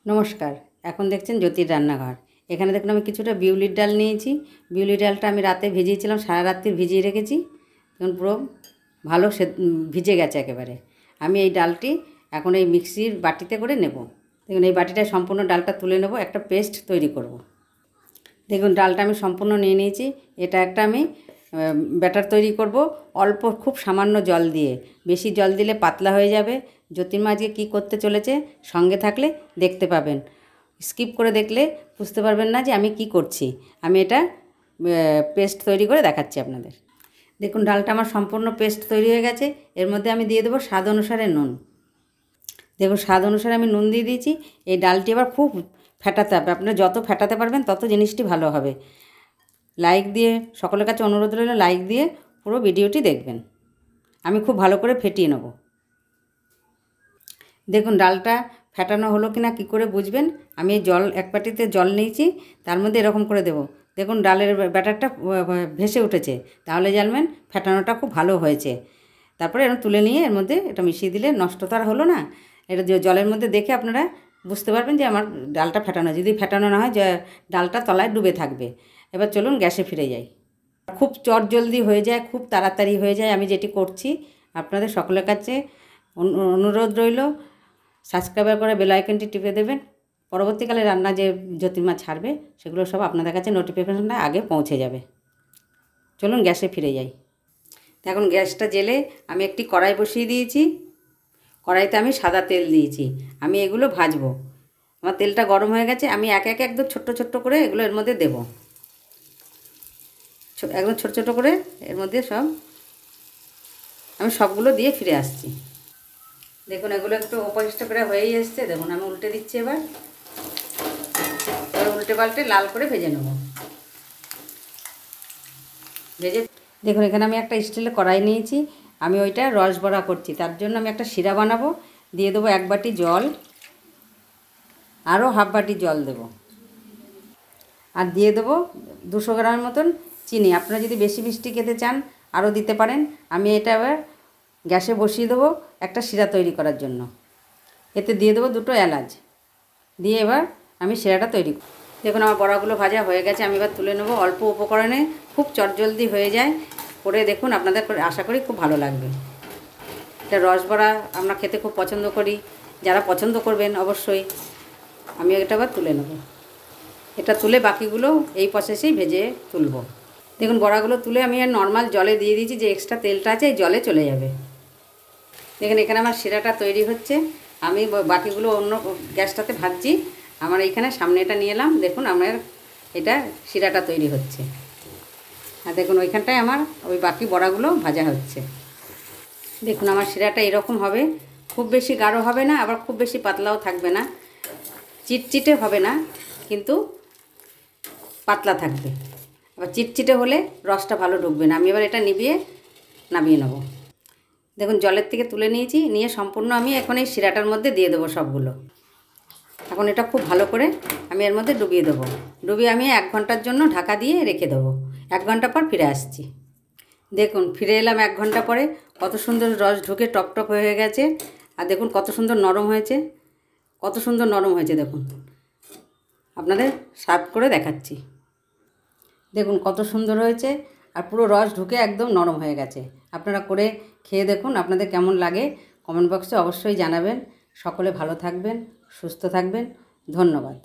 নমস্কার। এখন দেখছেন জ্যোতির রান্নাঘর। এখানে দেখুন আমি কিছুটা বিউলির ডাল নিয়েছি। বিউলির ডালটা আমি রাতে ভিজিয়েছিলাম, সারা রাত্রি ভিজিয়ে রেখেছি। দেখুন পুরো ভালো ভিজে গেছে একেবারে। আমি এই ডালটি এখন এই মিক্সির বাটিতে করে নেব। দেখুন এই বাটিটায় সম্পূর্ণ ডালটা তুলে নেব, একটা পেস্ট তৈরি করব। দেখুন ডালটা আমি সম্পূর্ণ নিয়ে নিয়েছি। এটা একটা আমি ব্যাটার তৈরি করব অল্প, খুব সামান্য জল দিয়ে। বেশি জল দিলে পাতলা হয়ে যাবে। জ্যোতির্মা আজকে কী করতে চলেছে সঙ্গে থাকলে দেখতে পাবেন। স্কিপ করে দেখলে বুঝতে পারবেন না যে আমি কি করছি। আমি এটা পেস্ট তৈরি করে দেখাচ্ছি আপনাদের। দেখুন ডালটা আমার সম্পূর্ণ পেস্ট তৈরি হয়ে গেছে। এর মধ্যে আমি দিয়ে দেবো স্বাদ অনুসারে নুন। দেখুন স্বাদ অনুসারে আমি নুন দিয়ে দিয়েছি। এই ডালটি আবার খুব ফেটাতে হবে। আপনারা যত ফেটাতে পারবেন তত জিনিসটি ভালো হবে। লাইক দিয়ে, সকলের কাছে অনুরোধ রইল লাইক দিয়ে পুরো ভিডিওটি দেখবেন। আমি খুব ভালো করে ফেটিয়ে নেব। দেখুন ডালটা ফেটানো হলো কি না কী করে বুঝবেন? আমি এই এক বাটিতে জল নিয়েছি, তার মধ্যে এরকম করে দেব। দেখুন ডালের ব্যাটারটা ভেসে উঠেছে, তাহলে জানবেন ফেটানোটা খুব ভালো হয়েছে। তারপরে এরকম তুলে নিয়ে এর মধ্যে এটা মিশিয়ে দিলে নষ্ট তো আর হলো না। এটা জলের মধ্যে দেখে আপনারা বুঝতে পারবেন যে আমার ডালটা ফেটানো। যদি ফেটানো না হয়, যে ডালটা তলায় ডুবে থাকবে। এবার চলুন গ্যাসে ফিরে যাই। খুব চটজলদি হয়ে যায়, খুব তাড়াতাড়ি হয়ে যায় আমি যেটি করছি। আপনাদের সকলের কাছে অনুরোধ রইল সাবস্ক্রাইব করে বেল আইকনটি টিপে দেবেন। পরবর্তীকালে রান্না যে জ্যোতির্মা ছাড়বে সেগুলো সব আপনাদের কাছে নোটিফিকেশনটা আগে পৌঁছে যাবে। চলুন গ্যাসে ফিরে যাই। এখন গ্যাসটা জেলে আমি একটি কড়াই বসিয়ে দিয়েছি। কড়াইতে আমি সাদা তেল দিয়েছি। আমি এগুলো ভাজবো। আমার তেলটা গরম হয়ে গেছে। আমি একে একে একদম ছোট্ট ছোট্ট করে এগুলো এর মধ্যে দেবো। একদম ছোট ছোট করে এর মধ্যে সব আমি সবগুলো দিয়ে ফিরে আসছি। দেখুন এগুলো একটু অপরিষ্কার করে হয়েই এসছে। দেখুন আমি উল্টে দিচ্ছি। এবার উল্টে পাল্টে লাল করে ভেজে নেব। দেখুন এখানে আমি একটা স্টিলের কড়াই নিয়েছি। আমি ওইটা রস বড়া করছি। তার জন্য আমি একটা শিরা বানাবো। দিয়ে দেবো 1 বাটি জল, আরও হাফ বাটি জল দেবো, আর দিয়ে দেবো 200 গ্রামের মতন চিনি। আপনারা যদি বেশি মিষ্টি খেতে চান আরও দিতে পারেন। আমি এটা এবার গ্যাসে বসিয়ে দেবো একটা শিরা তৈরি করার জন্য। এতে দিয়ে দেবো 2টো এলাচ দিয়ে এবার আমি শিরাটা তৈরি করব। দেখুন আমার বড়াগুলো ভাজা হয়ে গেছে। আমি এবার তুলে নেব। অল্প উপকরণে খুব চটজলদি হয়ে যায়। করে দেখুন, আপনাদের আশা করি খুব ভালো লাগবে। এটা রস বড়া আমরা খেতে খুব পছন্দ করি। যারা পছন্দ করবেন অবশ্যই। আমি এটা এবার তুলে নেব। এটা তুলে বাকিগুলো এই প্রসেসেই ভেজে তুলব। দেখুন বড়াগুলো তুলে আমি আর নর্মাল জলে দিয়ে দিয়েছি। যে এক্সট্রা তেলটা আছে এই জলে চলে যাবে। দেখুন এখানে আমার শিরাটা তৈরি হচ্ছে। আমি বাকিগুলো অন্য গ্যাসটাতে ভাজছি। আমার এইখানে সামনে এটা নিয়ে এলাম। দেখুন আমার এটা শিরাটা তৈরি হচ্ছে। আর দেখুন ওইখানটায় আমার ওই বাকি বড়াগুলো ভাজা হচ্ছে। দেখুন আমার শিরাটা এরকম হবে। খুব বেশি গাঢ় হবে না, আবার খুব বেশি পাতলাও থাকবে না। চিটচিটে হবে না, কিন্তু পাতলা থাকবে। আবার চিটচিটে হলে রসটা ভালো ঢুকবে না। আমি এবার এটা নামিয়ে নেব। দেখুন জলের থেকে তুলে নিয়েছি। নিয়ে সম্পূর্ণ আমি এখন এই শিরাটার মধ্যে দিয়ে দেবো সবগুলো। এখন এটা খুব ভালো করে আমি এর মধ্যে ডুবিয়ে দেবো। ডুবিয়ে আমি 1 ঘন্টার জন্য ঢাকা দিয়ে রেখে দেবো। 1 ঘন্টা পর ফিরে আসছি। দেখুন ফিরে এলাম 1 ঘন্টা পরে। কত সুন্দর রস ঢুকে টপটপ হয়ে গেছে। আর দেখুন কত সুন্দর নরম হয়েছে। কত সুন্দর নরম হয়েছে দেখুন। আপনাদের সার্ভ করে দেখাচ্ছি। দেখুন কত সুন্দর হয়েছে। আর পুরো রস ঢুকে একদম নরম হয়ে গেছে। আপনারা করে খেয়ে দেখুন আপনাদের কেমন লাগে কমেন্ট বক্সে অবশ্যই জানাবেন। সকলে ভালো থাকবেন, সুস্থ থাকবেন। ধন্যবাদ।